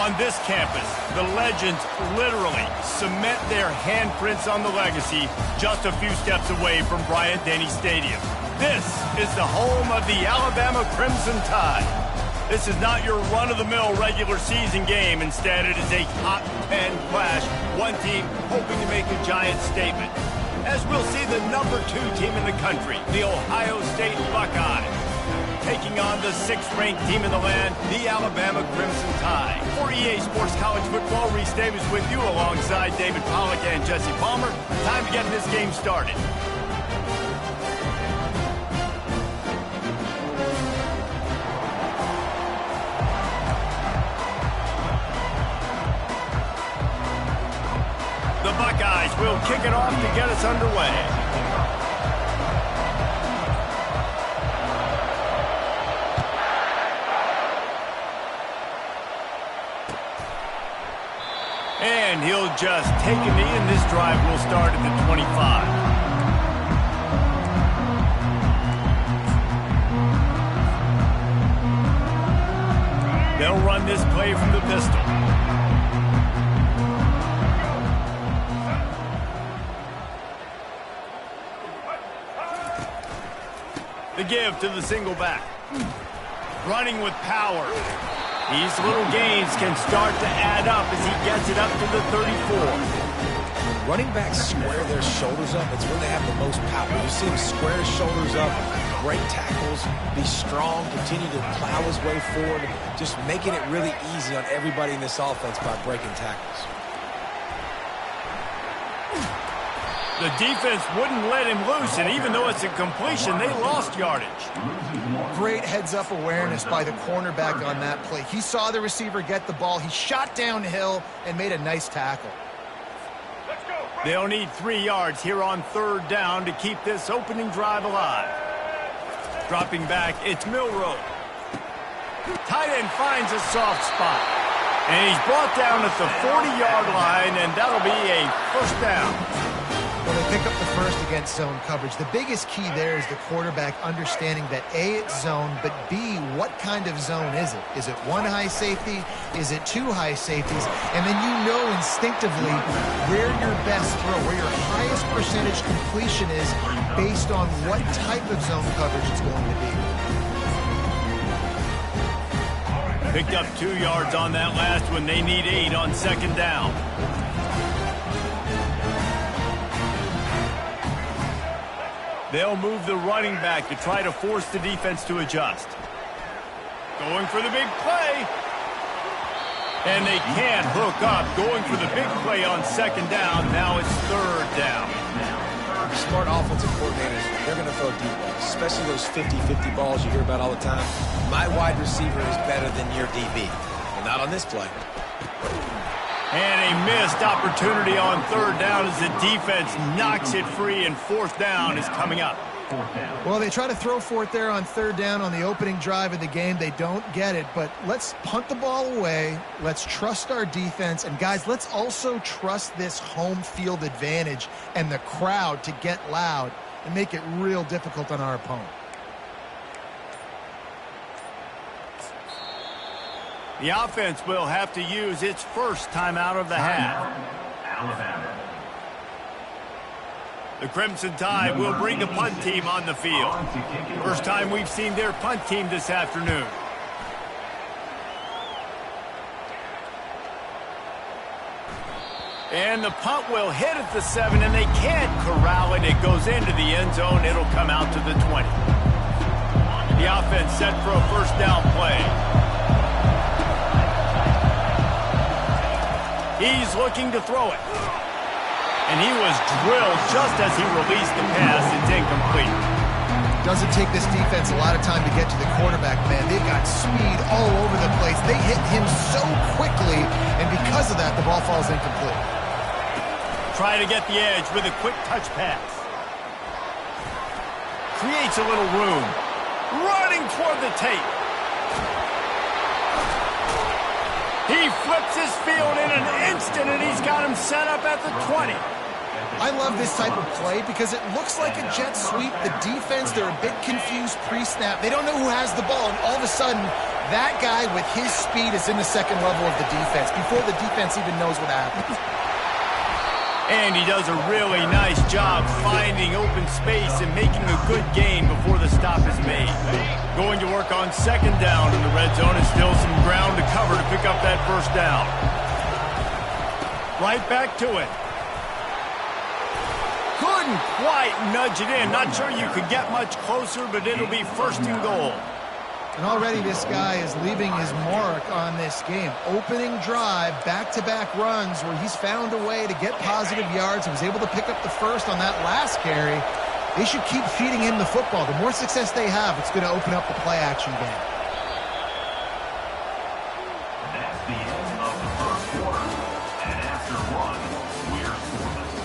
On this campus, the legends literally cement their handprints on the legacy just a few steps away from Bryant-Denny Stadium. This is the home of the Alabama Crimson Tide. This is not your run-of-the-mill regular season game. Instead, it is a top 10 clash, one team hoping to make a giant statement. As we'll see the #2 team in the country, the Ohio State Buckeyes, taking on the 6th-ranked team in the land, the Alabama Crimson Tide. For EA Sports College Football, Reese Davis with you alongside David Pollack and Jesse Palmer. Time to get this game started. The Buckeyes will kick it off to get us underway. And he'll just take a knee, and this drive will start at the 25. They'll run this play from the pistol. The give to the single back. Running with power. These little gains can start to add up as he gets it up to the 34. Running backs square their shoulders up. It's when they have the most power. You see him square his shoulders up, break tackles, be strong, continue to plow his way forward, just making it really easy on everybody in this offense by breaking tackles. The defense wouldn't let him loose, and even though it's a completion, they lost yardage. Great heads-up awareness by the cornerback on that play. He saw the receiver get the ball. He shot downhill and made a nice tackle. They'll need 3 yards here on 3rd down to keep this opening drive alive. Dropping back, it's Milroe. Tight end finds a soft spot. And he's brought down at the 40-yard line, and that'll be a 1st down. Well, they pick up the first against zone coverage. The biggest key there is the quarterback understanding that A, it's zone, but B, what kind of zone is it? Is it 1 high safety? Is it 2 high safeties? And then you know instinctively where your best throw, where your highest percentage completion is based on what type of zone coverage it's going to be. Picked up 2 yards on that last one. They need 8 on 2nd down. They'll move the running back to try to force the defense to adjust. Going for the big play. And they can't hook up. Going for the big play on 2nd down. Now it's 3rd down. Smart offensive coordinators, they're going to throw deep balls, especially those 50-50 balls you hear about all the time. My wide receiver is better than your DB. Well, not on this play. And a missed opportunity on 3rd down as the defense knocks it free, and 4th down is coming up. Well, they try to throw for it there on 3rd down on the opening drive of the game. They don't get it, but let's punt the ball away. Let's trust our defense. And, guys, let's also trust this home field advantage and the crowd to get loud and make it real difficult on our opponent. The offense will have to use its first timeout of the half. The Crimson Tide will bring the punt team on the field. First time we've seen their punt team this afternoon. And the punt will hit at the 7, and they can't corral it. It goes into the end zone. It'll come out to the 20. The offense set for a 1st down play. He's looking to throw it. And he was drilled just as he released the pass. It's incomplete. Doesn't take this defense a lot of time to get to the quarterback, man. They've got speed all over the place. They hit him so quickly, and because of that, the ball falls incomplete. Try to get the edge with a quick touch pass. Creates a little room. Running toward the tape. He flips his field in an instant, and he's got him set up at the 20. I love this type of play because it looks like a jet sweep. The defense, they're a bit confused pre-snap. They don't know who has the ball, and all of a sudden, that guy with his speed is in the second level of the defense before the defense even knows what happened. And he does a really nice job finding open space and making a good gain before the stop is made. Going to work on second down in the red zone, and still some ground to cover to pick up that first down. Right back to it. Couldn't quite nudge it in. Not sure you could get much closer, but it'll be first and goal. And already this guy is leaving his mark on this game. Opening drive, back-to-back runs where he's found a way to get positive yards and was able to pick up the first on that last carry. They should keep feeding him the football. The more success they have, it's going to open up the play-action game. That's the end of the first quarter. And after one, we're scoreless.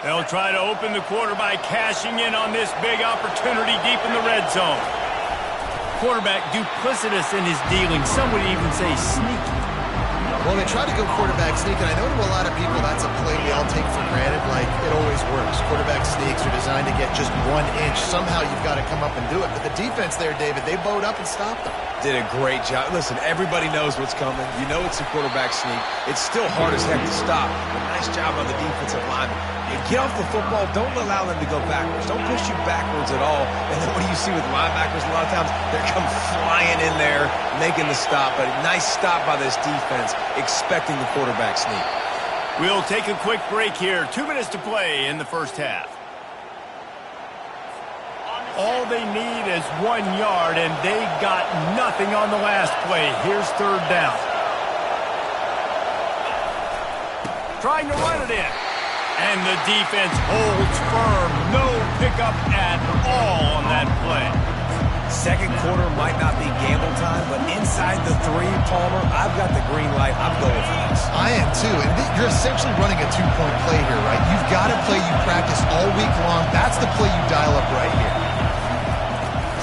They'll try to open the quarter by cashing in on this big opportunity deep in the red zone. Quarterback duplicitous in his dealing. Some would even say sneaky. Well, they try to go quarterback sneak, and I know to a lot of people that's a play we all take for granted, like it always works. Quarterback sneaks are designed to get just 1 inch. Somehow you've got to come up and do it. But the defense there, David, they bowed up and stopped them. Did a great job. Listen, everybody knows what's coming. You know it's a quarterback sneak. It's still hard as heck to stop. But nice job on the defensive lineman. You get off the football, don't allow them to go backwards. Don't push you backwards at all. And then what do you see with linebackers? A lot of times they come flying in there, making the stop. But a nice stop by this defense, expecting the quarterback sneak. We'll take a quick break here. 2 minutes to play in the first half. All they need is 1 yard, and they got nothing on the last play. Here's third down. Trying to run it in. And the defense holds firm. No pickup at all on that play. Second quarter might not be gamble time, but inside the 3, Palmer, I've got the green light. I'm going for this. I am too, and you're essentially running a 2-point play here, right? You've got a play you practice all week long. That's the play you dial up right here.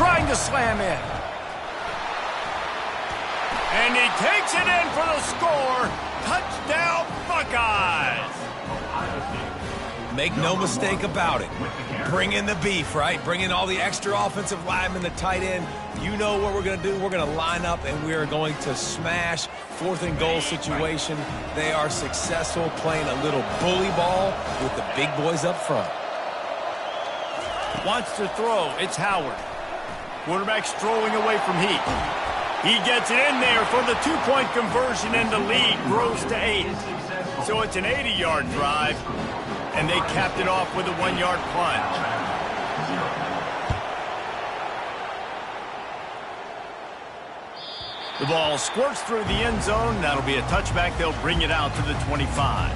Trying to slam in. And he takes it in for the score. Touchdown, Buckeyes. Make no mistake about it. Bring in the beef, right? Bring in all the extra offensive linemen, the tight end. You know what we're going to do. We're going to line up, and we are going to smash 4th and goal situation. They are successful playing a little bully ball with the big boys up front. Wants to throw. It's Howard. Quarterback strolling away from Heat. He gets it in there for the 2-point conversion, and the lead grows to 8. So it's an 80-yard drive, and they capped it off with a 1-yard plunge. The ball squirts through the end zone. That'll be a touchback. They'll bring it out to the 25.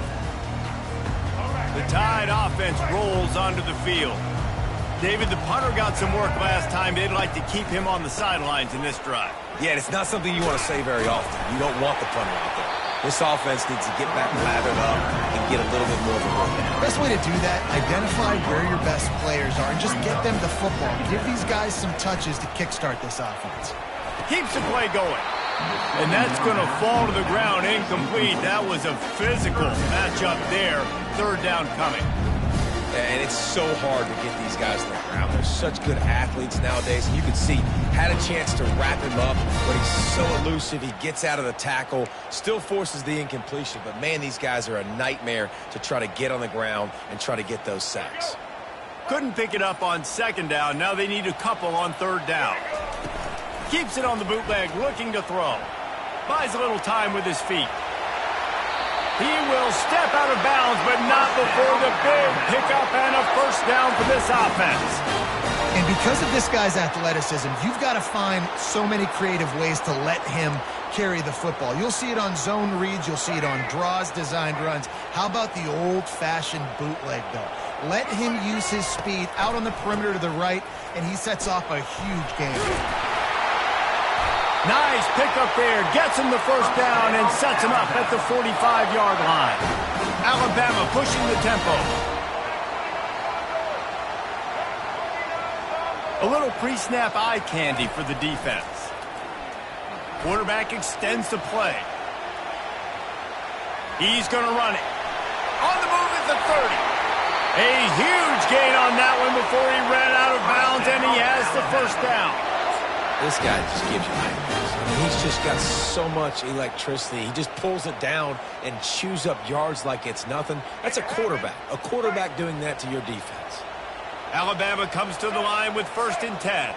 The Tide offense rolls onto the field. David, the punter got some work last time. They'd like to keep him on the sidelines in this drive. Yeah, it's not something you want to say very often. You don't want the punter out there. This offense needs to get back lathered up and get a little bit more of a run. Best way to do that, identify where your best players are and just get them the football. Give these guys some touches to kickstart this offense. Keeps the play going. And that's going to fall to the ground incomplete. That was a physical matchup there. Third down coming. And it's so hard to get these guys on the ground. They're such good athletes nowadays. And you can see, had a chance to wrap him up, but he's so elusive. He gets out of the tackle, still forces the incompletion. But, man, these guys are a nightmare to try to get on the ground and try to get those sacks. Couldn't pick it up on second down. Now they need a couple on third down. Keeps it on the bootleg, looking to throw. Buys a little time with his feet. He will step out of bounds, but not before the big pickup and a first down for this offense. And because of this guy's athleticism, you've got to find so many creative ways to let him carry the football. You'll see it on zone reads. You'll see it on draws, designed runs. How about the old-fashioned bootleg, though? Let him use his speed out on the perimeter to the right, and he sets off a huge game. Nice pickup there. Gets him the first down and sets him up at the 45-yard line. Alabama pushing the tempo. A little pre-snap eye candy for the defense. Quarterback extends the play. He's going to run it. On the move at the 30. A huge gain on that one before he ran out of bounds, and he has the first down. This guy just gives you nightmares. I mean, he's just got so much electricity. He just pulls it down and chews up yards like it's nothing. That's a quarterback. A quarterback doing that to your defense. Alabama comes to the line with 1st and 10.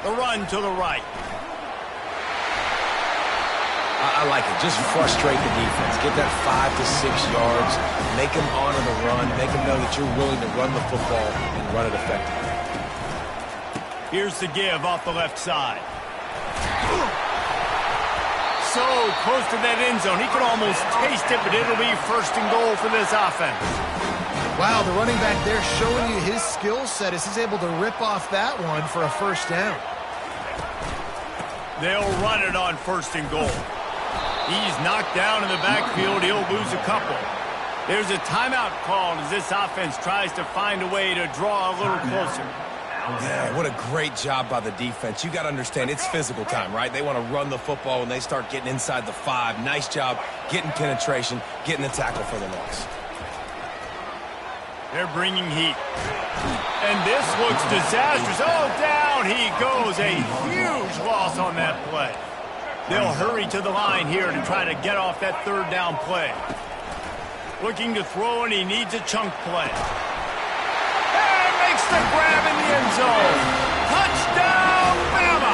The run to the right. I like it. Just frustrate the defense. Get that 5 to 6 yards. Make them honor the run. Make them know that you're willing to run the football and run it effectively. Here's the give off the left side. So close to that end zone. He could almost taste it, but it'll be 1st and goal for this offense. Wow, the running back there showing you his skill set as he's able to rip off that one for a 1st down. They'll run it on 1st and goal. He's knocked down in the backfield. He'll lose a couple. There's a timeout called as this offense tries to find a way to draw a little closer. Yeah, what a great job by the defense. You got to understand, it's physical time, right? They want to run the football when they start getting inside the 5. Nice job getting penetration, getting the tackle for the loss. They're bringing heat. And this looks disastrous. Oh, down he goes. A huge loss on that play. They'll hurry to the line here to try to get off that 3rd down play. Looking to throw, and he needs a chunk play. And makes the grab in the end zone. Touchdown, Bama!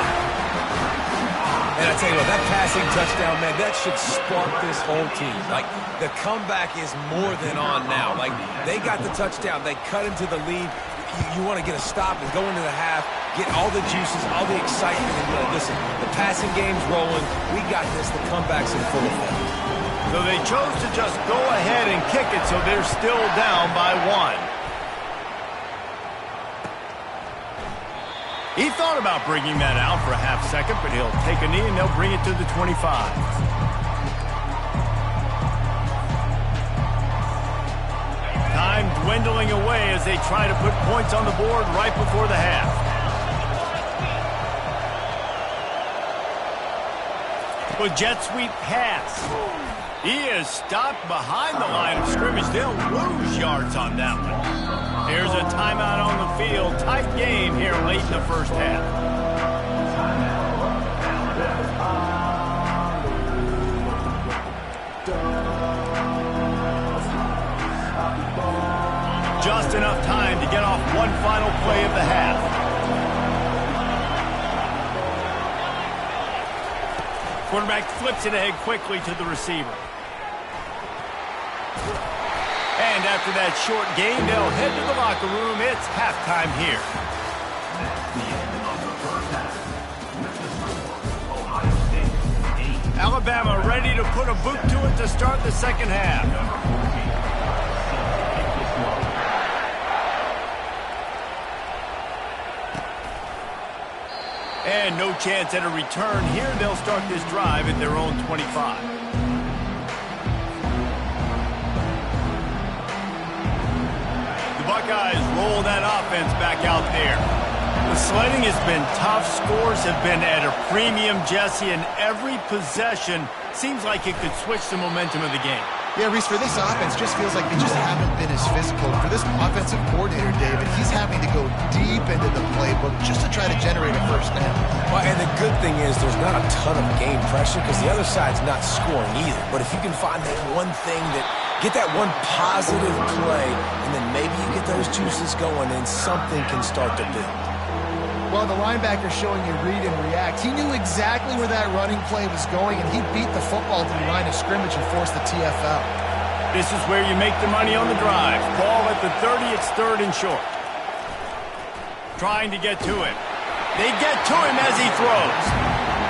And I tell you what, that passing touchdown, man, that should spark this whole team. Like, the comeback is more than on now. Like, they got the touchdown. They cut into the lead. You want to get a stop and go into the half, get all the juices, all the excitement, and be like, listen, the passing game's rolling. We got this. The comeback's in full effect. So they chose to just go ahead and kick it, so they're still down by 1. He thought about bringing that out for a half second, but he'll take a knee and they'll bring it to the 25. Time dwindling away as they try to put points on the board right before the half. With jet sweep pass. He is stopped behind the line of scrimmage. They'll lose yards on that one. Here's a timeout on the field. Tight game here late in the 1st half. Just enough time to get off one final play of the half. Quarterback flips it ahead quickly to the receiver. And after that short game, they'll head to the locker room. It's halftime here. Alabama ready to put a boot to it to start the 2nd half. And no chance at a return here. They'll start this drive at their own 25. Buckeyes roll that offense back out there. The sledding has been tough. Scores have been at a premium, Jesse, and every possession seems like it could switch the momentum of the game. Yeah, Reese, for this offense, just feels like they just haven't been as physical. For this offensive coordinator, David, he's having to go deep into the playbook just to try to generate a 1st down. Well, and the good thing is there's not a ton of game pressure because the other side's not scoring either. But if you can find that one thing get that one positive play, and then maybe you get those juices going and something can start to build. Well, the linebacker showing you read and react. He knew exactly where that running play was going, and he beat the football to the line of scrimmage and forced the TFL. This is where you make the money on the drive. Ball at the 30, it's 3rd and short. Trying to get to him. They get to him as he throws.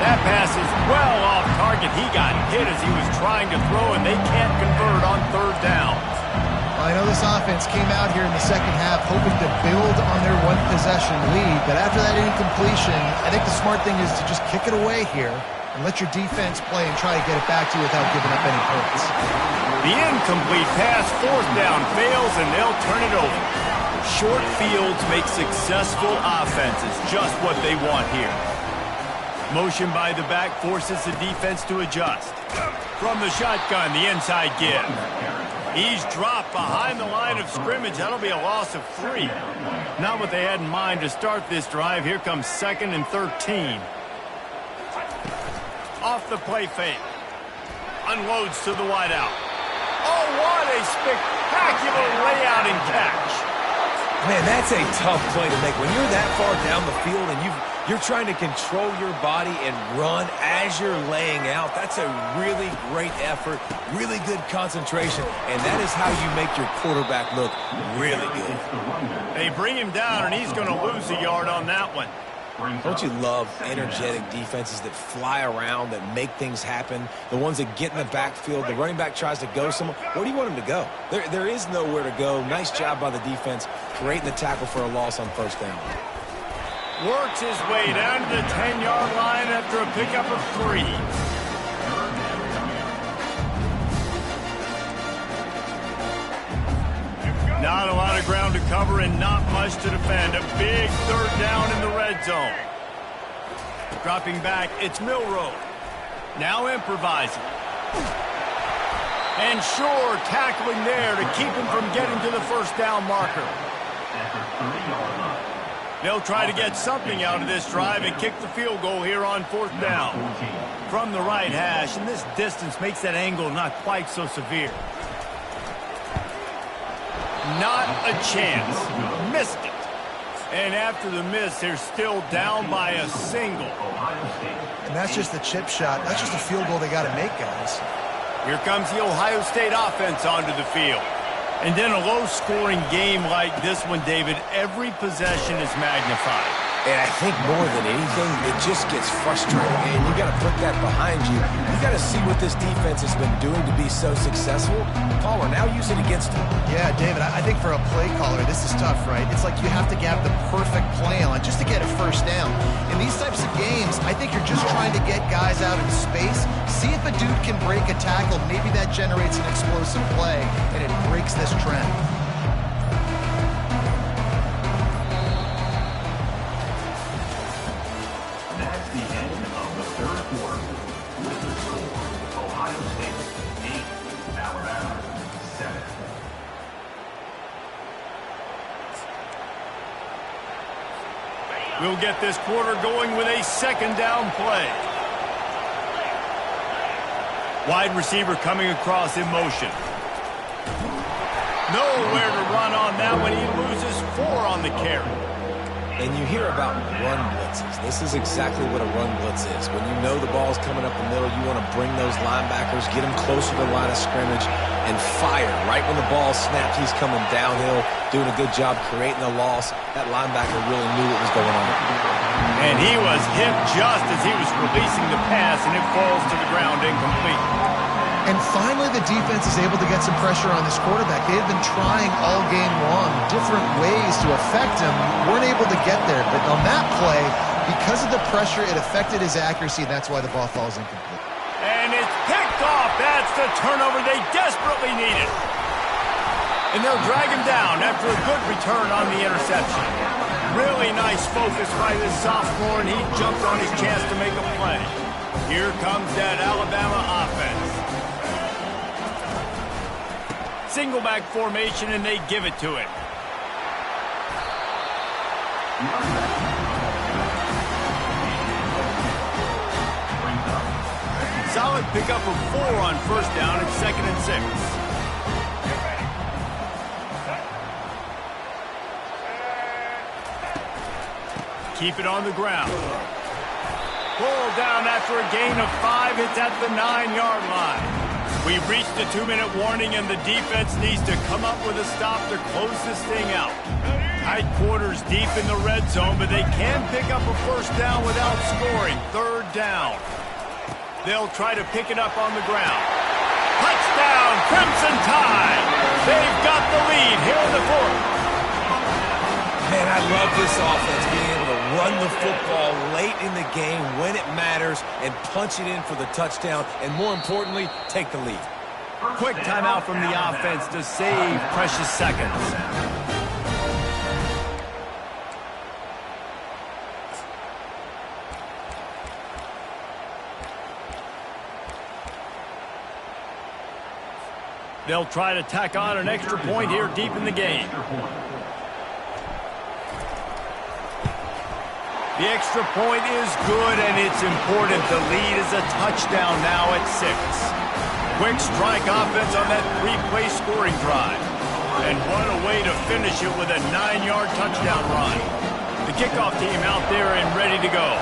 That pass is well off target. He got hit as he was trying to throw, and they can't convert on 3rd down. Well, I know this offense came out here in the 2nd half hoping to build on their 1-possession lead, but after that incompletion, I think the smart thing is to just kick it away here and let your defense play and try to get it back to you without giving up any points. The incomplete pass, 4th down, fails, and they'll turn it over. Short fields make successful offenses just what they want here. Motion by the back forces the defense to adjust. From the shotgun, the inside give. He's dropped behind the line of scrimmage. That'll be a loss of 3. Not what they had in mind to start this drive. Here comes 2nd and 13. Off the play fake. Unloads to the wideout. Oh, what a spectacular layout and catch. Man, that's a tough play to make. When you're that far down the field and you're trying to control your body and run as you're laying out, that's a really great effort, really good concentration, and that is how you make your quarterback look really good. They bring him down, and he's going to lose a yard on that one. Don't you love energetic defenses that fly around, that make things happen, the ones that get in the backfield? The running back tries to go somewhere. Where do you want him to go? There is nowhere to go. Nice job by the defense, creating the tackle for a loss on 1st down. Works his way down to the 10-yard line after a pickup of 3. Not a lot of ground to cover and not much to defend. A big 3rd down in the red zone. Dropping back, it's Milroe. Now improvising. And Shore tackling there to keep him from getting to the 1st down marker. They'll try to get something out of this drive and kick the field goal here on 4th down. From the right hash, and this distance makes that angle not quite so severe. Not a chance. Missed it. And after the miss, they're still down by a single. And that's just the chip shot. That's just a field goal they got to make, guys. Here comes the Ohio State offense onto the field. And then a low-scoring game like this one, David, every possession is magnified. And I think more than anything, it just gets frustrating. And you got to put that behind you. You got to see what this defense has been doing to be so successful. Caller, now use it against them. Yeah, David, I think for a play caller, this is tough, right? It's like you have to have the perfect play on just to get a 1st down. In these types of games, I think you're just trying to get guys out in space, see if a dude can break a tackle. Maybe that generates an explosive play, and it breaks this trend. That's the end of the 3rd quarter. With the score, Ohio State 8, Alabama 7. We'll get this quarter going with a 2nd down play. Wide receiver coming across in motion. Nowhere to run on that one. He loses 4 on the carry. And you hear about run blitzes. This is exactly what a run blitz is. When you know the ball's coming up the middle, you want to bring those linebackers, get them closer to the line of scrimmage, and fire. Right when the ball snaps, he's coming downhill, doing a good job creating a loss. That linebacker really knew what was going on. And he was hit just as he was releasing the pass, and it falls to the ground incomplete. And finally, the defense is able to get some pressure on this quarterback. They had been trying all game long, different ways to affect him. Weren't able to get there. But on that play, because of the pressure, it affected his accuracy, and that's why the ball falls incomplete. And it's picked off. That's the turnover they desperately needed. And they'll drag him down after a good return on the interception. Really nice focus by this sophomore, and he jumped on his chance to make a play. Here comes that Alabama offense. Single back formation, and they give it to it. Solid pickup of 4 on 1st down and 2nd and 6. Keep it on the ground. Pulled down after a gain of 5. It's at the 9-yard line. We've reached the 2-minute warning, and the defense needs to come up with a stop to close this thing out. Tight quarters deep in the red zone, but they can pick up a 1st down without scoring. 3rd down. They'll try to pick it up on the ground. Touchdown, Crimson Tide! They've got the lead here in the 4th. Man, I love this offense, being able to run the football late in the game when it matters and punch it in for the touchdown, and more importantly, take the lead. Quick timeout from the offense to save precious seconds. They'll try to tack on an extra point here deep in the game. The extra point is good, and it's important. The lead is a touchdown now at 6. Quick strike offense on that 3-play scoring drive. And what a way to finish it with a 9-yard touchdown run. The kickoff team out there and ready to go.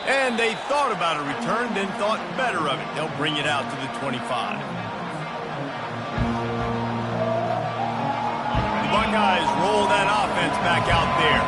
And they thought about a return, then thought better of it. They'll bring it out to the 25. Buckeyes roll that offense back out there.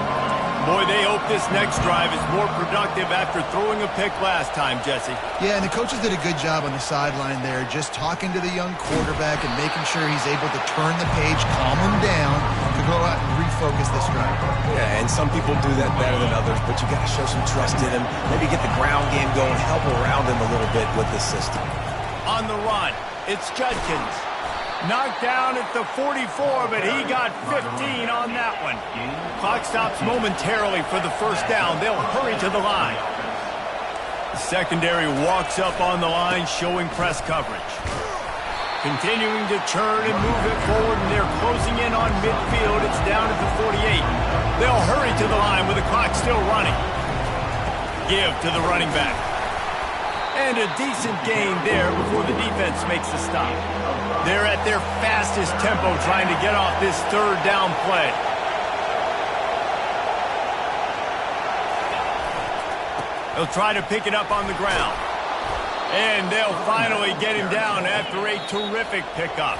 Boy, they hope this next drive is more productive after throwing a pick last time, Jesse. Yeah, and the coaches did a good job on the sideline there, just talking to the young quarterback and making sure he's able to turn the page, calm him down, to go out and refocus this drive. Yeah, and some people do that better than others, but you got to show some trust in him. Maybe get the ground game going, help around him a little bit with this system. On the run, it's Judkins. Knocked down at the 44, but he got 15 on that one. Clock stops momentarily for the first down. They'll hurry to the line. The secondary walks up on the line, showing press coverage. Continuing to turn and move it forward, and they're closing in on midfield. It's down at the 48. They'll hurry to the line with the clock still running. Give to the running back. And a decent gain there before the defense makes the stop. They're at their fastest tempo trying to get off this third down play. They'll try to pick it up on the ground. And they'll finally get him down after a terrific pickup.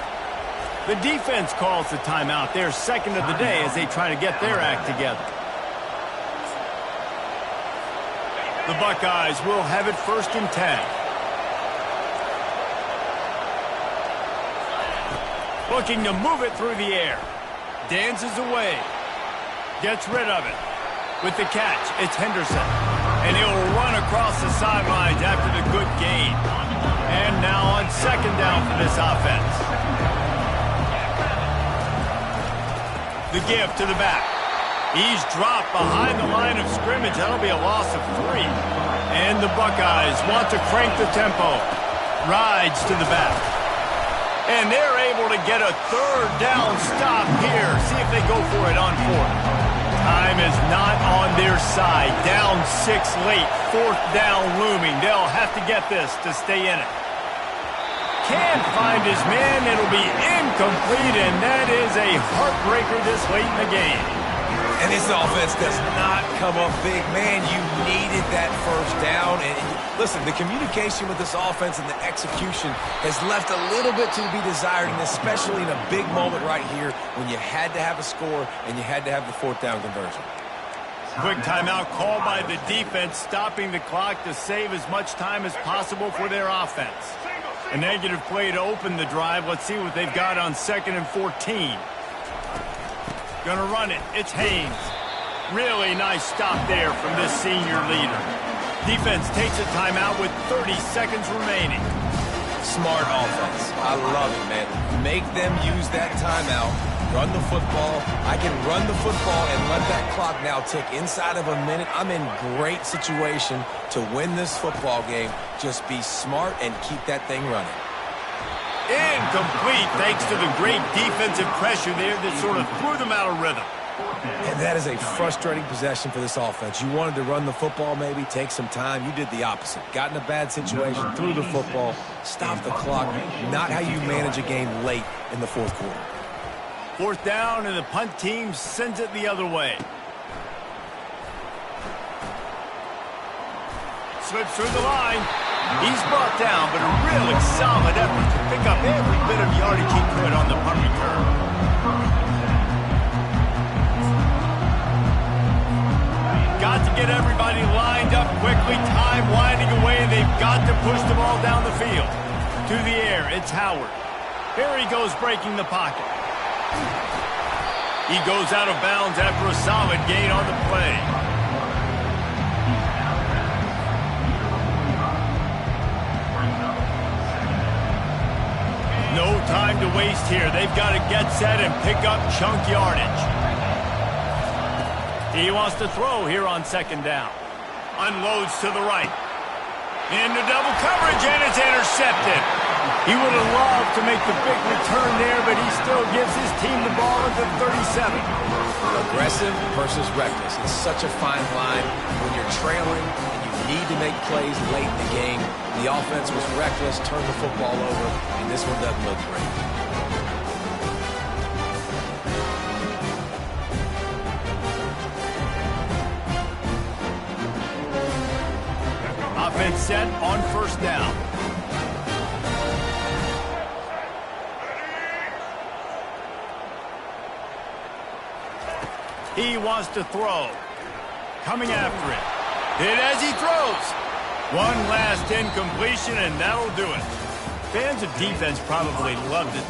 The defense calls the timeout, their second of the day, as they try to get their act together. The Buckeyes will have it 1st and 10. Looking to move it through the air. Dances away. Gets rid of it. With the catch, it's Henderson. And he'll run across the sidelines after the good gain. And now on 2nd down for this offense. The give to the back. He's dropped behind the line of scrimmage. That'll be a loss of 3. And the Buckeyes want to crank the tempo. Rides to the back. And they're able to get a 3rd down stop here. See if they go for it on 4th. Time is not on their side. Down 6 late. 4th down looming. They'll have to get this to stay in it. Can't find his man. It'll be incomplete, and that is a heartbreaker this late in the game. And this offense does not come up big. Man, you needed that 1st down. And listen, the communication with this offense and the execution has left a little bit to be desired, and especially in a big moment right here when you had to have a score and you had to have the 4th down conversion. Quick timeout called by the defense, stopping the clock to save as much time as possible for their offense. A negative play to open the drive. Let's see what they've got on 2nd and 14. Gonna run it. It's Haynes. Really nice stop there from this senior leader. Defense takes a timeout with 30 seconds remaining. Smart offense. I love it, man. Make them use that timeout. Run the football. I can run the football and let that clock now tick inside of a minute. I'm in great situation to win this football game. Just be smart and keep that thing running. Incomplete thanks to the great defensive pressure there that sort of threw them out of rhythm. And that is a frustrating possession for this offense. You wanted to run the football, maybe take some time. You did the opposite. Got in a bad situation, threw the football, stopped the clock. Not how you manage a game late in the 4th quarter. 4th down, and the punt team sends it the other way. Slips through the line. He's brought down, but a really solid effort to pick up every bit of yardage he could on the punt return. Got to get everybody lined up quickly. Time winding away, and they've got to push the ball down the field. To the air, it's Howard. Here he goes, breaking the pocket. He goes out of bounds after a solid gain on the play. No time to waste here. They've got to get set and pick up chunk yardage. He wants to throw here on 2nd down. Unloads to the right. Into double coverage, and it's intercepted. He would have loved to make the big return there, but he still gives his team the ball at the 37. Aggressive versus reckless. It's such a fine line when you're trailing and you need to make plays late in the game. The offense was reckless, turned the football over, and this one doesn't look great. Offense set on first down. He wants to throw. Coming after it. Hit as he throws. One last incompletion, and that'll do it. Fans of defense probably loved it.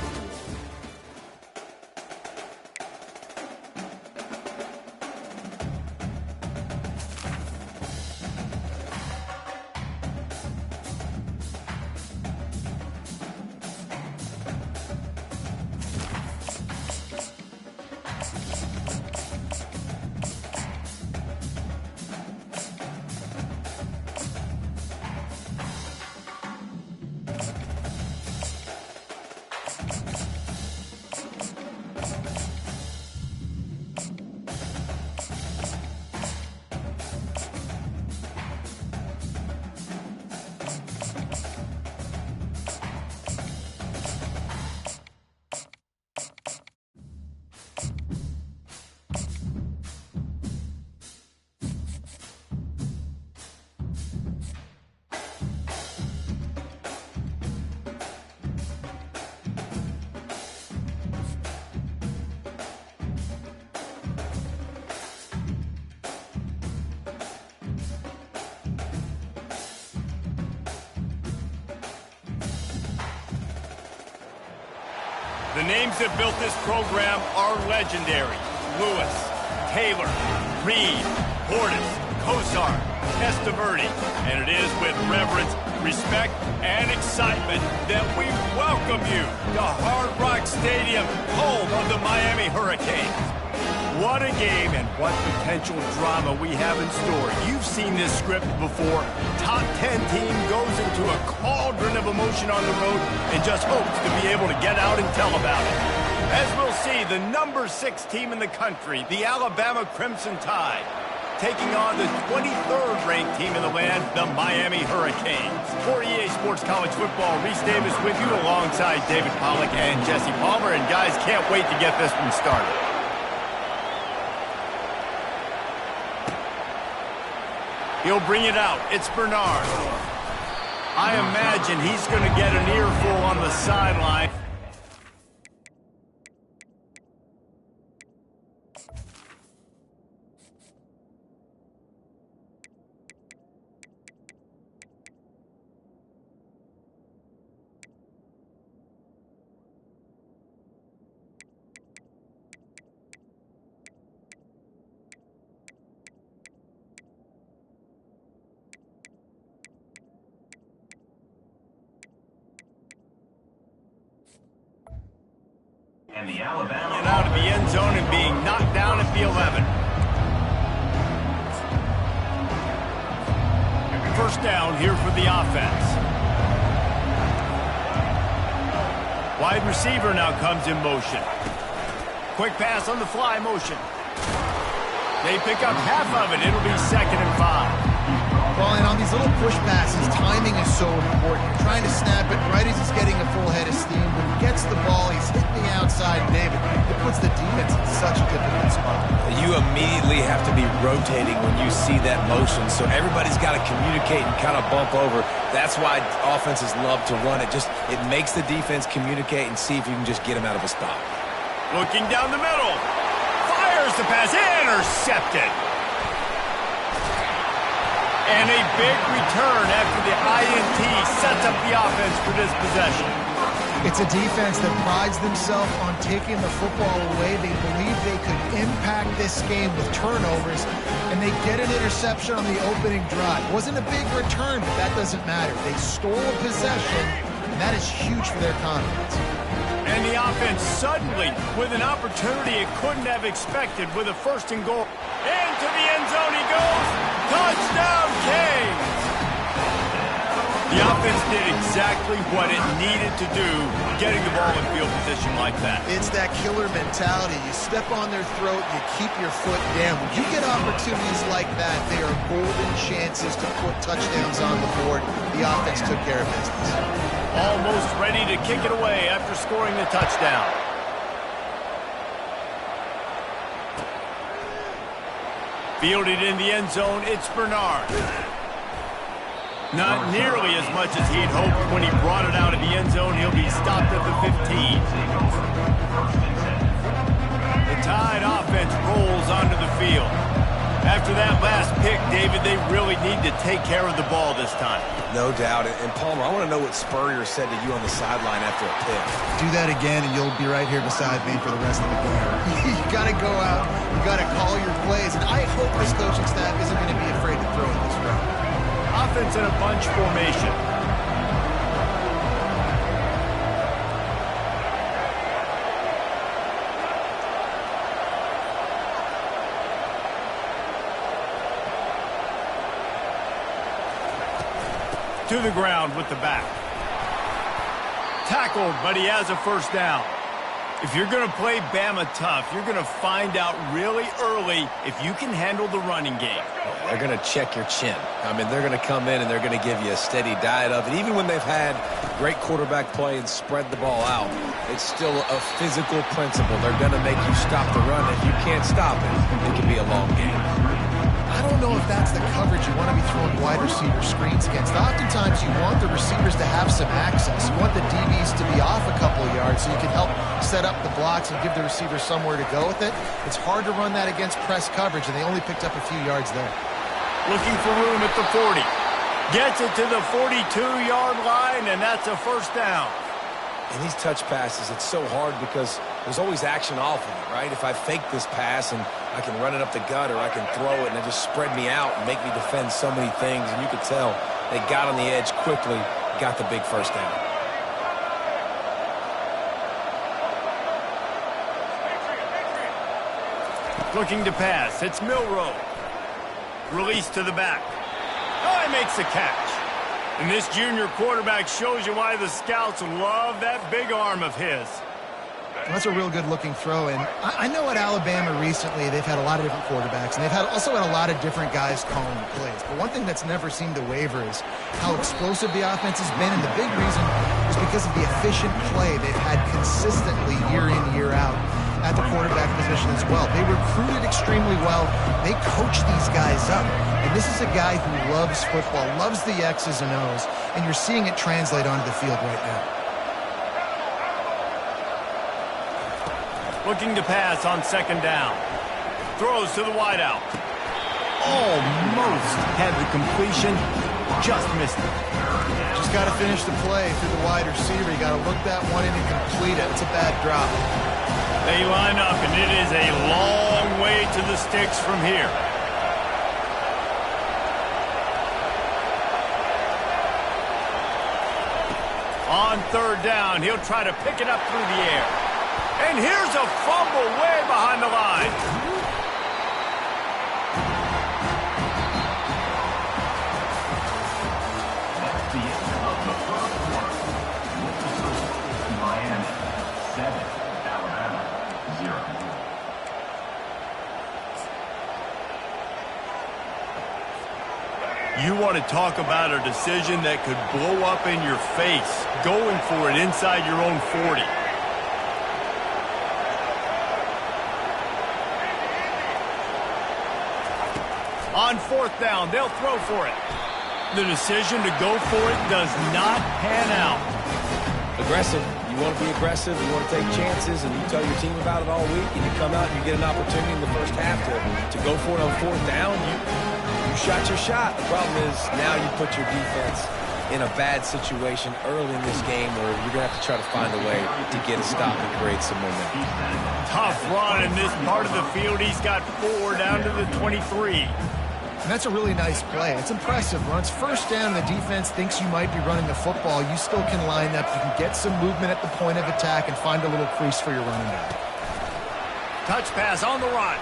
The names that built this program are legendary. Lewis, Taylor, Reed, Portis, Kosar, Testaverde. And it is with reverence, respect, and excitement that we welcome you to Hard Rock Stadium, home of the Miami Hurricanes. What a game and what potential drama we have in store. You've seen this script before. Top 10 team goes into a cauldron of emotion on the road and just hopes to be able to get out and tell about it. As we'll see, the number 6 team in the country, the Alabama Crimson Tide, taking on the 23rd ranked team in the land, the Miami Hurricanes. For EA Sports College Football, Reese Davis with you alongside David Pollack and Jesse Palmer. And guys, can't wait to get this one started. He'll bring it out. It's Bernard. I imagine he's going to get an earful on the sideline. And the Alabama And out of the end zone and being knocked down at the 11. First down here for the offense. Wide receiver now comes in motion. Quick pass on the fly motion. They pick up half of it. It'll be 2nd and 5. Well, and on these little push passes, timing is so important. You're trying to snap it right as he's getting a full head of steam. When he gets the ball, he's hitting the outside. David, it puts the defense in such a difficult spot. You immediately have to be rotating when you see that motion, so everybody's got to communicate and kind of bump over. That's why offenses love to run it. It makes the defense communicate and see if you can just get them out of a stop. Looking down the middle. Fires the pass. Intercepted. And a big return after the INT sets up the offense for this possession. It's a defense that prides themselves on taking the football away. They believe they could impact this game with turnovers, and they get an interception on the opening drive. Wasn't a big return, but that doesn't matter. They stole a possession, and that is huge for their confidence. And the offense suddenly, with an opportunity it couldn't have expected, with a 1st and goal. Into the end zone he goes. Touchdown, Canes! The offense did exactly what it needed to do, getting the ball in field position like that. It's that killer mentality. You step on their throat, you keep your foot down. When you get opportunities like that, they are golden chances to put touchdowns on the board. The offense took care of business. Almost ready to kick it away after scoring the touchdown. Fielded in the end zone, it's Bernard. Not nearly as much as he'd hoped when he brought it out of the end zone. He'll be stopped at the 15. The Tide offense rolls onto the field. After that last pick, David, they really need to take care of the ball this time. No doubt. And Palmer, I want to know what Spurrier said to you on the sideline after a pick. Do that again, and you'll be right here beside me for the rest of the game. You got to go out. You got to call your plays. And I hope this coaching staff isn't going to be afraid to throw it this route. Offense in a bunch formation. To the ground with the back. Tackled, but he has a first down. If you're going to play Bama tough, you're going to find out really early if you can handle the running game. They're going to check your chin. I mean, they're going to come in and they're going to give you a steady diet of it. Even when they've had great quarterback play and spread the ball out, it's still a physical principle. They're going to make you stop the run. If you can't stop it, it can be a long game. I don't know if that's the coverage you want to be throwing wide receiver screens against. Oftentimes, you want the receivers to have some access. You want the DBs to be off a couple of yards so you can help set up the blocks and give the receiver somewhere to go with it. It's hard to run that against press coverage, and they only picked up a few yards there. Looking for room at the 40. Gets it to the 42-yard line, and that's a first down. In these touch passes, it's so hard because there's always action off of it, right? If I fake this pass and I can run it up the gut or I can throw it and it just spread me out and make me defend so many things. And you could tell they got on the edge quickly, got the big first down. Looking to pass. It's Milroe. Release to the back. Oh, he makes the catch. And this junior quarterback shows you why the scouts love that big arm of his. That's a real good-looking throw. And I know at Alabama recently they've had a lot of different quarterbacks, and they've also had a lot of different guys calling the plays. But one thing that's never seemed to waver is how explosive the offense has been. And the big reason is because of the efficient play they've had consistently year in, year out at the quarterback position as well. They recruited extremely well. They coach these guys up. And this is a guy who loves football, loves the X's and O's, and you're seeing it translate onto the field right now. Looking to pass on second down. Throws to the wideout. Almost had the completion, just missed it. Just got to finish the play through the wide receiver. You got to look that one in and complete it. It's a bad drop. They line up, and it is a long way to the sticks from here. On third down, he'll try to pick it up through the air. And here's a fumble way behind the line. That's the end of the first quarter. With the score, Miami 7, Alabama 0. You want to talk about a decision that could blow up in your face, going for it inside your own 40. On fourth down, they'll throw for it. The decision to go for it does not pan out. Aggressive. You want to be aggressive. You want to take chances, and you tell your team about it all week, and you come out and you get an opportunity in the first half to go for it on fourth down. You shot your shot. The problem is now you put your defense in a bad situation early in this game where you're going to have to try to find a way to get a stop and create some momentum. Tough run in this part of the field. He's got 4 down to the 23. And that's a really nice play. It's impressive. When it's first down and the defense thinks you might be running the football, you still can line up. You can get some movement at the point of attack and find a little crease for your running back. Touch pass on the run.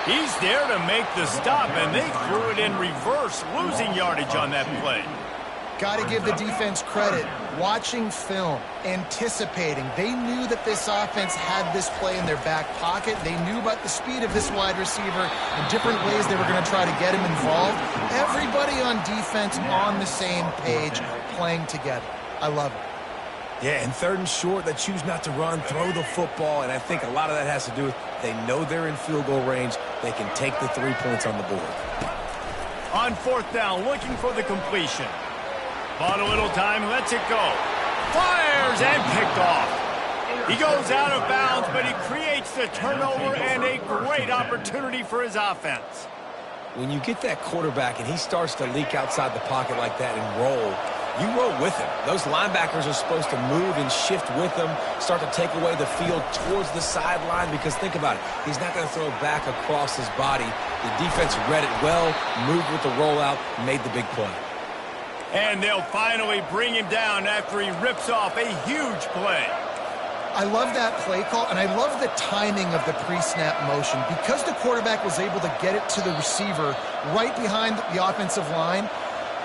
He's there to make the stop, and they threw it in reverse, losing yardage on that play. Got to give the defense credit. Watching film, anticipating. They knew that this offense had this play in their back pocket. They knew about the speed of this wide receiver and different ways they were going to try to get him involved. Everybody on defense on the same page, playing together. I love it. Yeah, and 3rd and short, they choose not to run, throw the football, and I think a lot of that has to do with they know they're in field goal range. They can take the 3 points on the board. On 4th down, looking for the completion. Bought a little time, lets it go. Fires and picked off. He goes out of bounds, but he creates the turnover and a great opportunity for his offense. When you get that quarterback and he starts to leak outside the pocket like that and roll, you roll with him. Those linebackers are supposed to move and shift with him, start to take away the field towards the sideline, because think about it. He's not going to throw back across his body. The defense read it well, moved with the rollout, made the big play. And they'll finally bring him down after he rips off a huge play. I love that play call, and I love the timing of the pre-snap motion. Because the quarterback was able to get it to the receiver right behind the offensive line,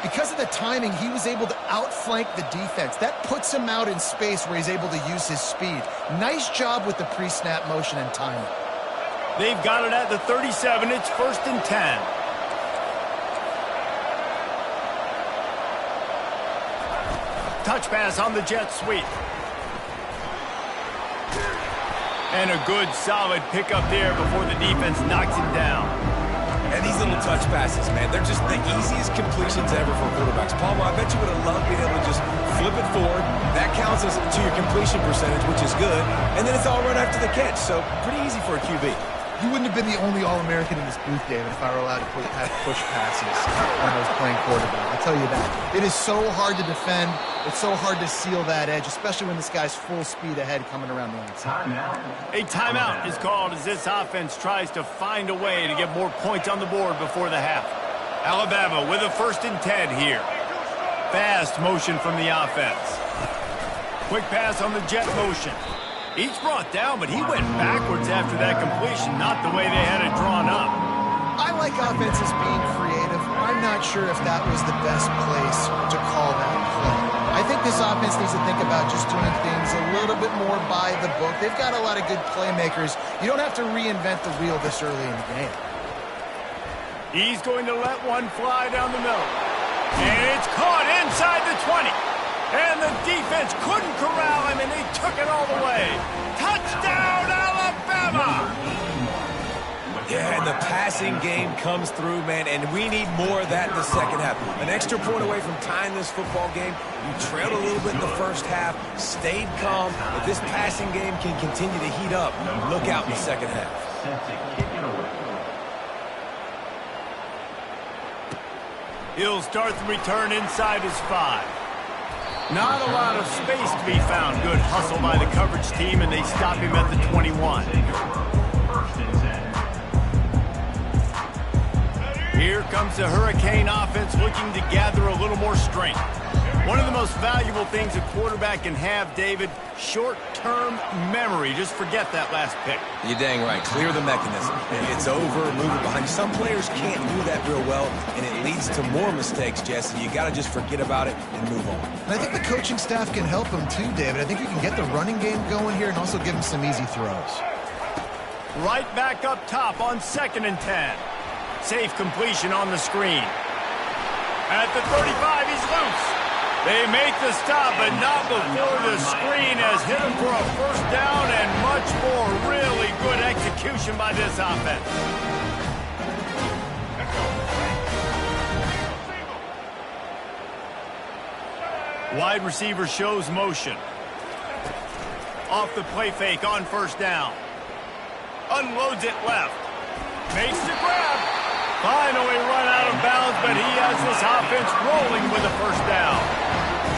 because of the timing, he was able to outflank the defense. That puts him out in space where he's able to use his speed. Nice job with the pre-snap motion and timing. They've got it at the 37. It's 1st and 10. Touch pass on the jet sweep. And a good, solid pickup there before the defense knocks him down. And these little touch passes, man, they're just the easiest completions ever for quarterbacks. Palmer, I bet you would have loved being able to just flip it forward. That counts as to your completion percentage, which is good. And then it's all right after the catch, so pretty easy for a QB. You wouldn't have been the only All-American in this booth, David, if I were allowed to have push passes when I was playing quarterback. I'll tell you that. It is so hard to defend. It's so hard to seal that edge, especially when this guy's full speed ahead coming around the outside. A timeout is called as this offense tries to find a way to get more points on the board before the half. Alabama with a 1st and 10 here. Fast motion from the offense. Quick pass on the jet motion. Each brought down, but he went backwards after that completion, not the way they had it drawn up. I like offenses being creative. I'm not sure if that was the best place to call that play. I think this offense needs to think about just doing things a little bit more by the book. They've got a lot of good playmakers. You don't have to reinvent the wheel this early in the game. He's going to let one fly down the middle. And it's caught inside the 20. And the defense couldn't corral him, and they took it all the way. Touchdown, Alabama! Yeah, and the passing game comes through, man, and we need more of that in the second half. An extra point away from tying this football game. You trailed a little bit in the first half, stayed calm. If this passing game can continue to heat up, look out in the second half. He'll start the return inside his 5. Not a lot of space to be found. Good hustle by the coverage team, and they stop him at the 21. Here comes the Hurricane offense looking to gather a little more strength. One of the most valuable things a quarterback can have, David, short-term memory. Just forget that last pick. You're dang right. Clear the mechanism. It's over, move it behind you. Some players can't do that real well, and it leads to more mistakes, Jesse. You got to just forget about it and move on. And I think the coaching staff can help him too, David. I think you can get the running game going here and also give him some easy throws. Right back up top on 2nd and 10. Safe completion on the screen. At the 35, he's loose. They make the stop, but not before the screen has hit him for a 1st down and much more. Really good execution by this offense. Wide receiver shows motion. Off the play fake on 1st down. Unloads it left. Makes the grab. Finally run out of bounds, but he has this offense rolling with a 1st down.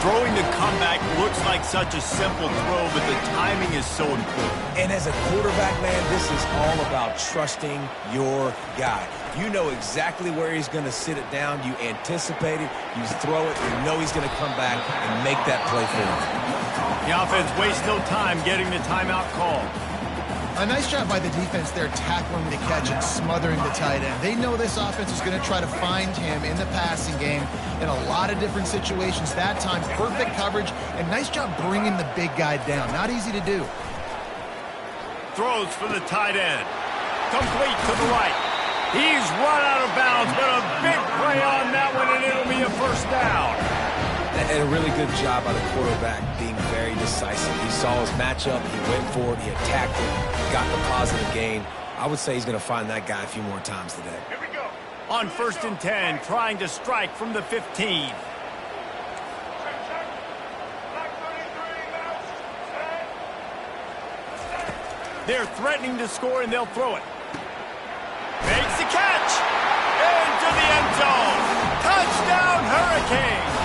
Throwing the comeback looks like such a simple throw, but the timing is so important. And as a quarterback, man, this is all about trusting your guy. You know exactly where he's going to sit it down. You anticipate it. You throw it. You know he's going to come back and make that play for you. The offense wastes no time getting the timeout called. A nice job by the defense there, tackling the catch and smothering the tight end. They know this offense is going to try to find him in the passing game in a lot of different situations. That time, perfect coverage, and nice job bringing the big guy down. Not easy to do. Throws for the tight end. Complete to the right. He's run out of bounds, but a big play on that one, and it'll be a first down. And a really good job by the quarterback being very decisive. He saw his matchup, he went for it, he attacked it, got the positive gain. I would say he's going to find that guy a few more times today. Here we go. On 1st and 10, trying to strike from the 15. They're threatening to score, and they'll throw it. Makes the catch. Into the end zone. Touchdown, Hurricanes.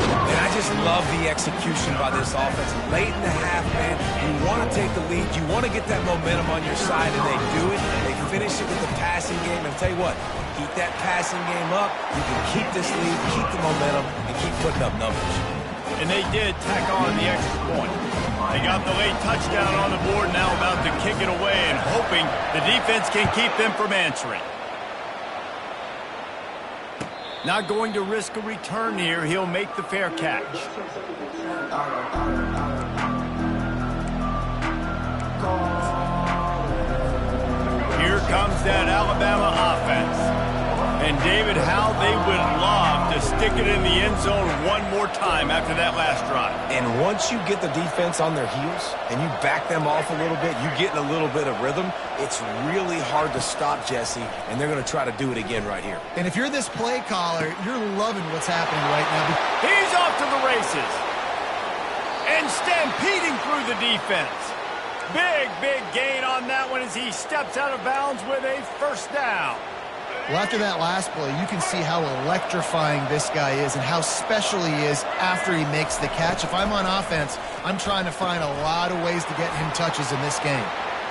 And I just love the execution by this offense. Late in the half, man, you want to take the lead. You want to get that momentum on your side, and they do it. They finish it with the passing game. And I'll tell you what, keep that passing game up. You can keep this lead, keep the momentum, and keep putting up numbers. And they did tack on the extra point. They got the late touchdown on the board, now about to kick it away and hoping the defense can keep them from answering. Not going to risk a return here. He'll make the fair catch. Here comes that Alabama offense. And David, how they would love to stick it in the end zone one more time after that last drive. And once you get the defense on their heels and you back them off a little bit, you get in a little bit of rhythm, it's really hard to stop, Jesse, and they're going to try to do it again right here. And if you're this play caller, you're loving what's happening right now. He's off to the races. And stampeding through the defense. Big gain on that one as he steps out of bounds with a first down. Well, after that last play, you can see how electrifying this guy is and how special he is after he makes the catch. If I'm on offense, I'm trying to find a lot of ways to get him touches in this game.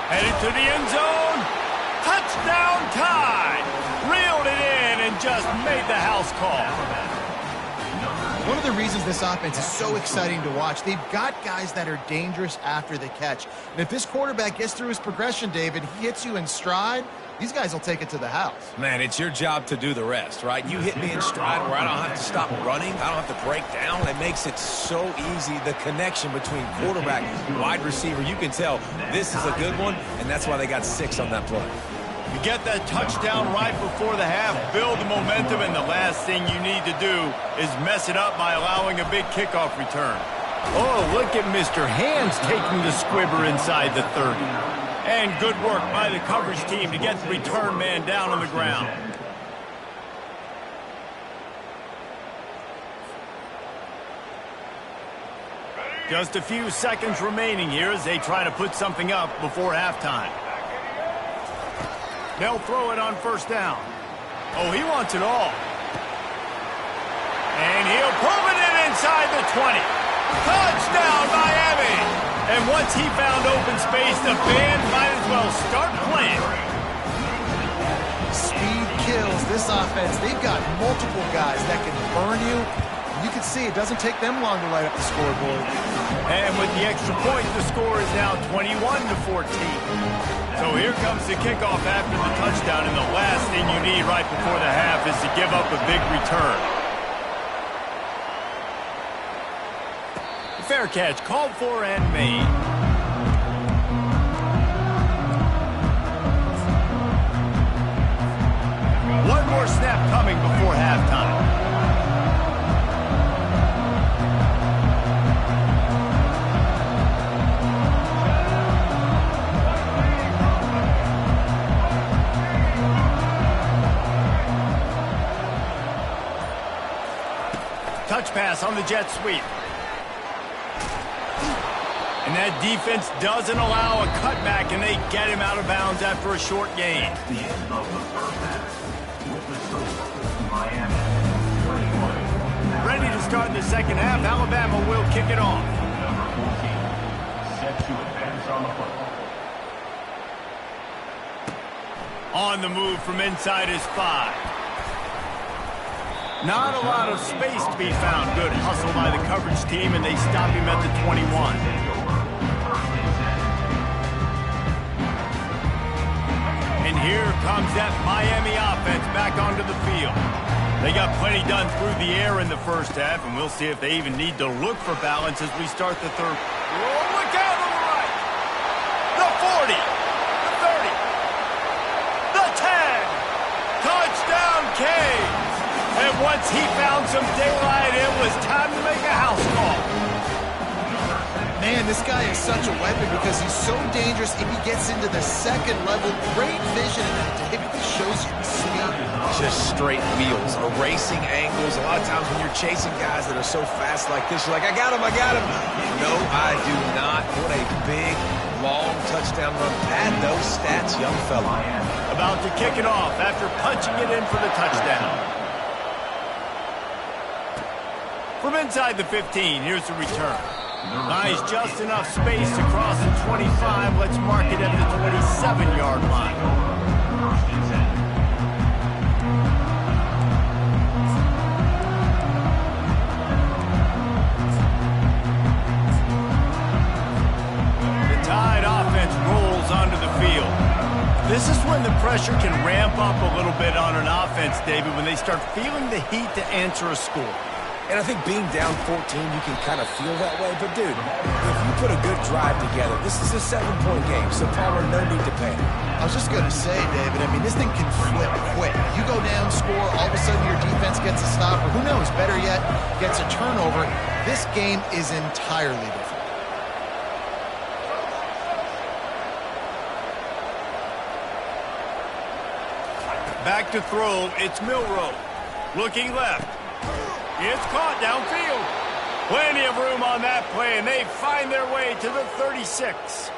Headed to the end zone. Touchdown time. Reeled it in and just made the house call. One of the reasons this offense is so exciting to watch, they've got guys that are dangerous after the catch. And if this quarterback gets through his progression, David, he hits you in stride, these guys will take it to the house. Man, it's your job to do the rest, right? You hit me in stride where I don't have to stop running. I don't have to break down. It makes it so easy. The connection between quarterback and wide receiver, you can tell this is a good one, and that's why they got 6 on that play. You get that touchdown right before the half, build the momentum, and the last thing you need to do is mess it up by allowing a big kickoff return. Oh, look at Mr. Hands taking the squibber inside the 30. And good work by the coverage team to get the return man down on the ground. Just a few seconds remaining here as they try to put something up before halftime. They'll throw it on first down. Oh, he wants it all. And he'll pull it in inside the 20. Touchdown, Miami! And once he found open space, the band might as well start playing. Speed kills this offense. They've got multiple guys that can burn you. You can see it doesn't take them long to light up the scoreboard. And with the extra point, the score is now 21-14. So here comes the kickoff after the touchdown, and the last thing you need right before the half is to give up a big return. Fair catch, called for and made. One more snap coming before halftime. Touch pass on the jet sweep. And that defense doesn't allow a cutback, and they get him out of bounds after a short gain. The end of the first half with the score, Miami 21. Ready to start the second half. Alabama will kick it off. Number 14, set to advance on the football. On the move from inside his 5. Not a lot of space to be found. Good hustle by the coverage team, and they stop him at the 21. comes that Miami offense back onto the field. They got plenty done through the air in the first half, and we'll see if they even need to look for balance as we start the third. Oh, look out on the right! The 40! The 30! The 10! Touchdown, Canes! And once he found some daylight, it was time to make a house call. Man, this guy is such a weapon because he's so dangerous if he gets into the second level. Great vision in that, David. This shows you the speed. Just straight wheels, erasing angles. A lot of times when you're chasing guys that are so fast like this, you're like, I got him, I got him. No, I do not. What a big, long touchdown run. Pad those stats, young fella. About to kick it off after punching it in for the touchdown. From inside the 15, here's the return. Nice, just enough space to cross the 25. Let's mark it at the 27-yard line. The Tide offense rolls onto the field. This is when the pressure can ramp up a little bit on an offense, David, when they start feeling the heat to answer a score. And I think being down 14, you can kind of feel that way. But, dude, if you put a good drive together, this is a 7-point game, so Palmer, no need to panic. I was just going to say, David, I mean, this thing can flip quick. You go down, score, all of a sudden your defense gets a stop, or who knows, better yet, gets a turnover. This game is entirely different. Back to throw, it's Milroe. Looking left. It's caught downfield. Plenty of room on that play, and they find their way to the 36.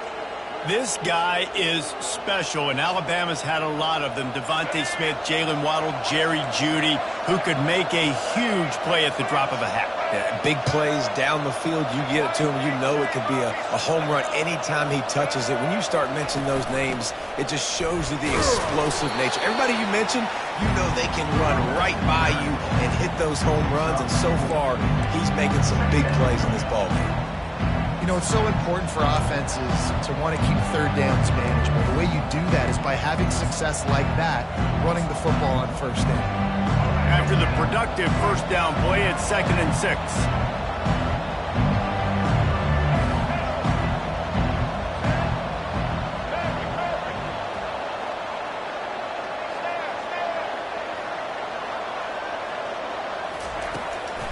This guy is special, and Alabama's had a lot of them. Devontae Smith, Jalen Waddle, Jerry Jeudy, who could make a huge play at the drop of a hat. Yeah, big plays down the field, you get it to him, you know it could be a home run anytime he touches it. When you start mentioning those names, it just shows you the explosive nature. Everybody you mentioned, you know they can run right by you and hit those home runs, and so far, he's making some big plays in this ballgame. You know, it's so important for offenses to want to keep third downs manageable. The way you do that is by having success like that, running the football on first down. After the productive first down play, it's 2nd and 6.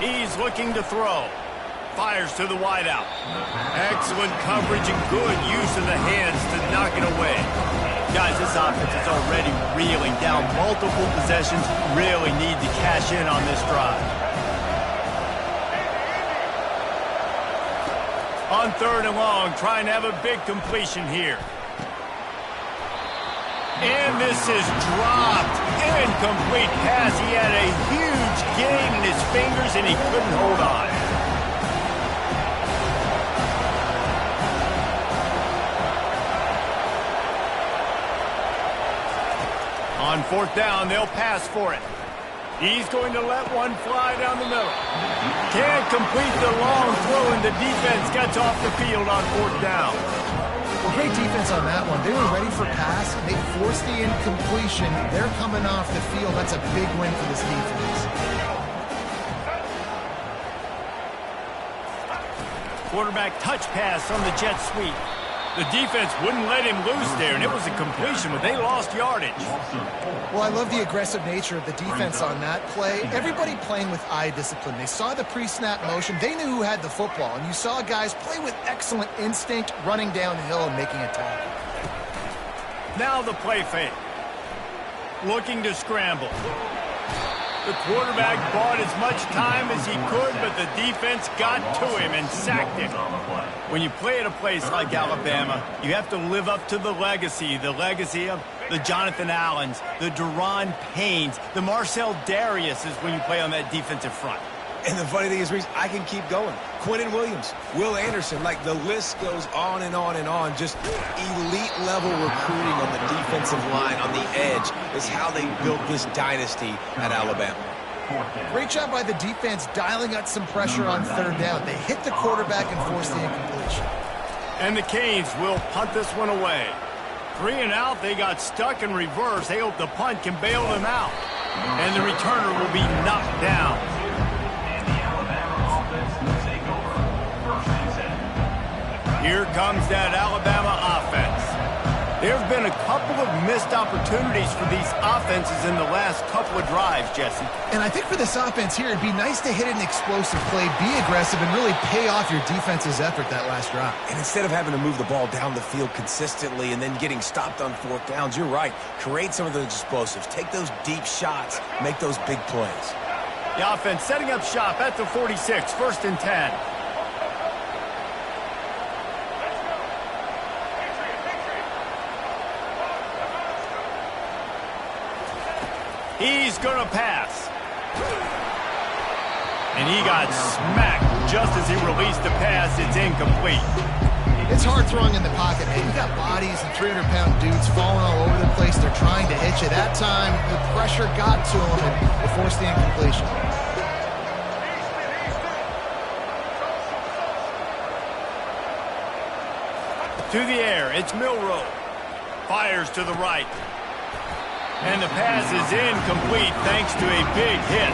He's looking to throw. Fires to the wideout. Excellent coverage and good use of the hands to knock it away. Guys, this offense is already reeling down multiple possessions. Really need to cash in on this drive. On 3rd and long, trying to have a big completion here. And this is dropped. Incomplete pass. He had a huge gain in his fingers, and he couldn't hold on. On 4th down, they'll pass for it. He's going to let one fly down the middle. Can't complete the long throw, and the defense gets off the field on 4th down. Well, great defense on that one. They were ready for pass. They forced the incompletion. They're coming off the field. That's a big win for this defense. Quarterback touch pass on the jet sweep. The defense wouldn't let him loose there, and it was a completion, but they lost yardage. Well, I love the aggressive nature of the defense on that play. Everybody playing with eye discipline. They saw the pre-snap motion. They knew who had the football, and you saw guys play with excellent instinct, running downhill and making a tackle. Now the play fake. Looking to scramble. The quarterback bought as much time as he could, but the defense got to him and sacked him. When you play at a place like Alabama, you have to live up to the legacy of the Jonathan Allens, the Deron Paynes, the Marcel Dariuses when you play on that defensive front. And the funny thing is, Reese, I can keep going. Quentin Williams, Will Anderson, like the list goes on and on and on. Just elite level recruiting on the defensive line, on the edge, is how they built this dynasty at Alabama. Great job by the defense dialing up some pressure on 3rd down. They hit the quarterback and forced the incompletion. And the Canes will punt this one away. 3 and out, they got stuck in reverse. They hope the punt can bail them out. And the returner will be knocked down. And the Alabama offense will take over. First and 10. Here comes that Alabama offense. There have been a couple of missed opportunities for these offenses in the last couple of drives, Jesse. And I think for this offense here, it'd be nice to hit an explosive play, be aggressive, and really pay off your defense's effort that last drive. And instead of having to move the ball down the field consistently and then getting stopped on 4th downs, you're right. Create some of those explosives. Take those deep shots. Make those big plays. The offense setting up shop at the 46, 1st and 10. He's going to pass. And he got smacked just as he released the pass. It's incomplete. It's hard throwing in the pocket, man. You got bodies and 300-pound dudes falling all over the place. They're trying to hit you. That time, the pressure got to him and it forced the incompletion. To the air, it's Milroe. Fires to the right. And the pass is incomplete thanks to a big hit.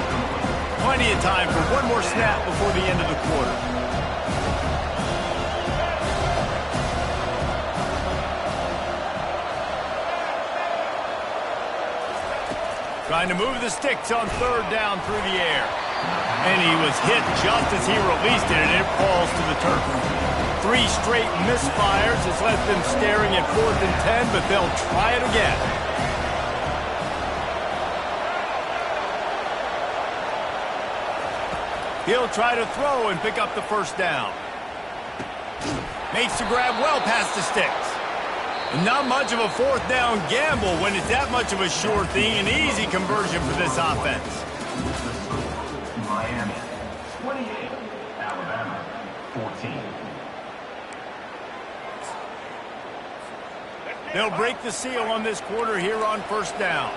Plenty of time for one more snap before the end of the quarter. Trying to move the sticks on 3rd down through the air. And he was hit just as he released it, and it falls to the turf. 3 straight misfires has left them staring at 4th and 10, but they'll try it again. He'll try to throw and pick up the 1st down. Makes the grab well past the sticks. Not much of a 4th down gamble when it's that much of a sure thing. An easy conversion for this offense. Miami 28, Alabama 14. They'll break the seal on this quarter here on 1st down.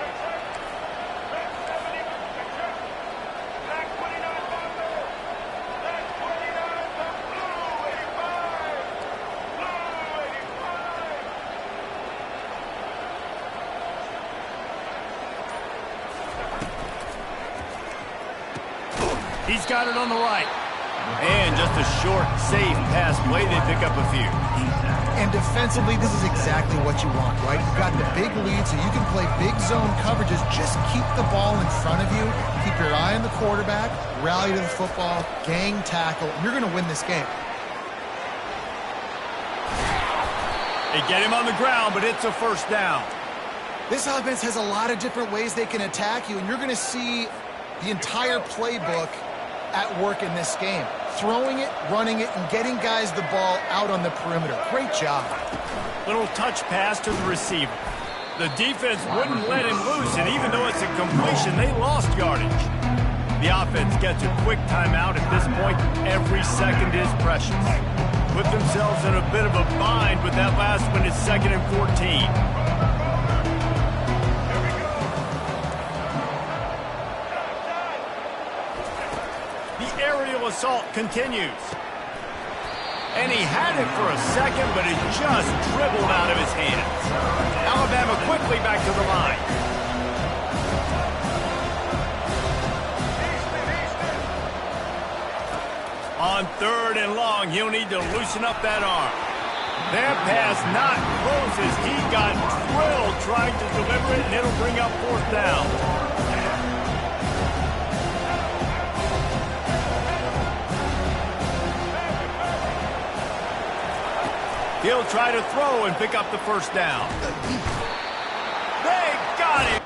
He's got it on the right. And just a short, safe pass play. They pick up a few. And defensively, this is exactly what you want, right? You've got the big lead, so you can play big zone coverages. Just keep the ball in front of you. Keep your eye on the quarterback. Rally to the football. Gang tackle. You're going to win this game. They get him on the ground, but it's a 1st down. This offense has a lot of different ways they can attack you, and you're going to see the entire playbook at work in this game. Throwing it, running it, and getting guys the ball out on the perimeter. Great job. Little touch pass to the receiver. The defense wouldn't let him loose, and even though it's a completion, they lost yardage. The offense gets a quick timeout at this point. Every second is precious. Put themselves in a bit of a bind, but that last one is 2nd and 14. Assault continues. And he had it for a second, but it just dribbled out of his hands. Alabama quickly back to the line. On 3rd and long, he'll need to loosen up that arm. That pass not close as he got drilled trying to deliver it, and it'll bring up 4th down. He'll try to throw and pick up the 1st down. They got him